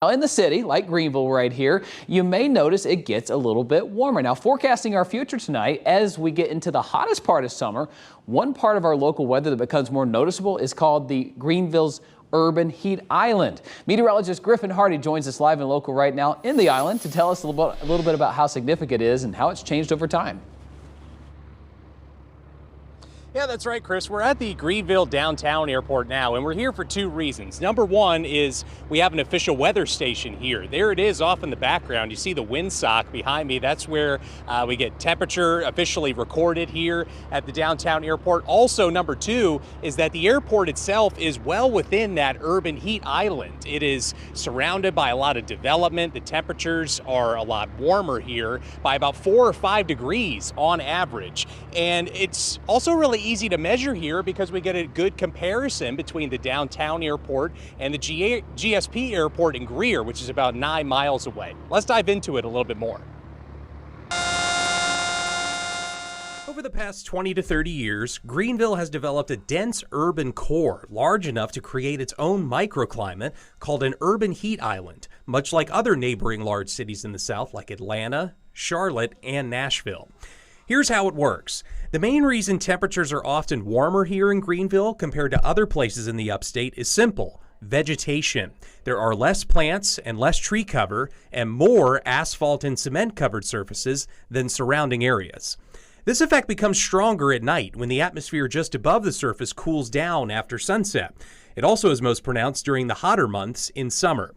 Now in the city, like Greenville right here, you may notice it gets a little bit warmer. Now forecasting our future tonight as we get into the hottest part of summer, one part of our local weather that becomes more noticeable is called the Greenville's Urban Heat Island. Meteorologist Griffin Hardy joins us live and local right now in the island to tell us a little bit about how significant it is and how it's changed over time. Yeah, that's right, Chris. We're at the Greenville Downtown Airport now, and we're here for two reasons. Number one is we have an official weather station here. There it is off in the background. You see the windsock behind me. That's where we get temperature officially recorded here at the downtown airport. Also, number two is that the airport itself is well within that urban heat island. It is surrounded by a lot of development. The temperatures are a lot warmer here by about 4 or 5 degrees on average. And it's also really easy to measure here because we get a good comparison between the downtown airport and the GSP airport in Greer, which is about 9 miles away. Let's dive into it a little bit more. Over the past 20 to 30 years, Greenville has developed a dense urban core large enough to create its own microclimate called an urban heat island, much like other neighboring large cities in the South like Atlanta, Charlotte, and Nashville. Here's how it works. The main reason temperatures are often warmer here in Greenville compared to other places in the upstate is simple: vegetation. There are less plants and less tree cover and more asphalt and cement covered surfaces than surrounding areas. This effect becomes stronger at night when the atmosphere just above the surface cools down after sunset. It also is most pronounced during the hotter months in summer.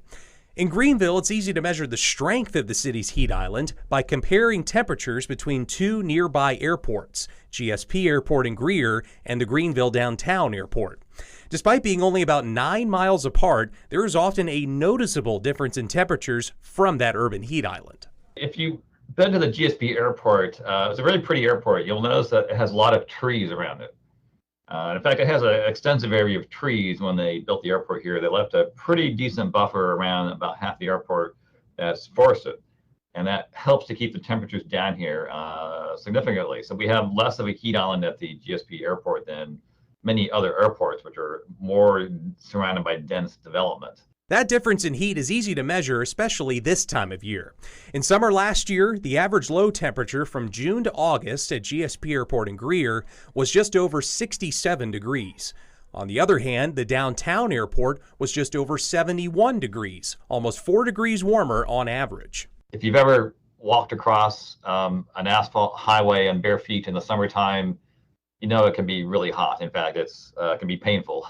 In Greenville, it's easy to measure the strength of the city's heat island by comparing temperatures between two nearby airports, GSP Airport in Greer and the Greenville Downtown Airport. Despite being only about 9 miles apart, there is often a noticeable difference in temperatures from that urban heat island. If you've been to the GSP Airport, it's a really pretty airport. You'll notice that it has a lot of trees around it. In fact, it has an extensive area of trees. When they built the airport here, they left a pretty decent buffer around about half the airport that's forested. And that helps to keep the temperatures down here significantly. So we have less of a heat island at the GSP airport than many other airports, which are more surrounded by dense development. That difference in heat is easy to measure, especially this time of year. In summer last year, the average low temperature from June to August at GSP Airport in Greer was just over 67 degrees. On the other hand, the downtown airport was just over 71 degrees, almost 4 degrees warmer on average. If you've ever walked across an asphalt highway on bare feet in the summertime, you know it can be really hot. In fact, it can be painful.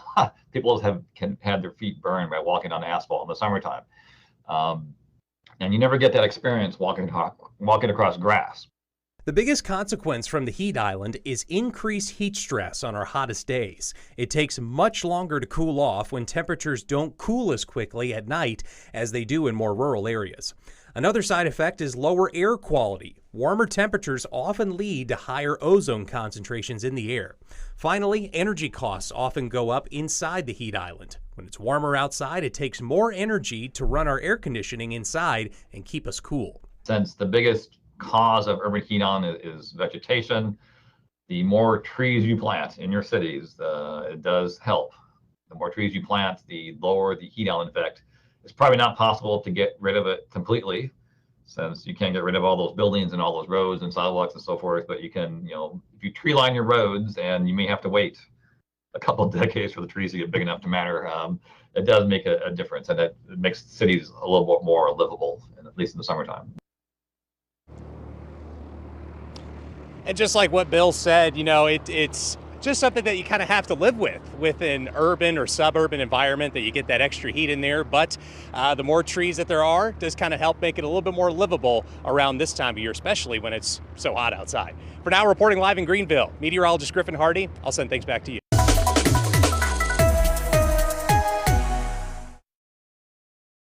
People can have their feet burned by walking on asphalt in the summertime. And you never get that experience walking across grass. The biggest consequence from the heat island is increased heat stress on our hottest days. It takes much longer to cool off when temperatures don't cool as quickly at night as they do in more rural areas. Another side effect is lower air quality. Warmer temperatures often lead to higher ozone concentrations in the air. Finally, energy costs often go up inside the heat island. When it's warmer outside, it takes more energy to run our air conditioning inside and keep us cool. Since the biggest cause of urban heat island is vegetation, the more trees you plant in your cities, it does help. The more trees you plant, the lower the heat island effect. It's probably not possible to get rid of it completely, since you can't get rid of all those buildings and all those roads and sidewalks and so forth. But you can, if you tree line your roads, and you may have to wait a couple of decades for the trees to get big enough to matter, it does make a difference, and it makes cities a little bit more livable, at least in the summertime. And just like what Bill said, it's just something that you kind of have to live with an urban or suburban environment, that you get that extra heat in there. But the more trees that there are does kind of help make it a little bit more livable around this time of year, especially when it's so hot outside. For now, reporting live in Greenville, meteorologist Griffin Hardy. I'll send things back to you.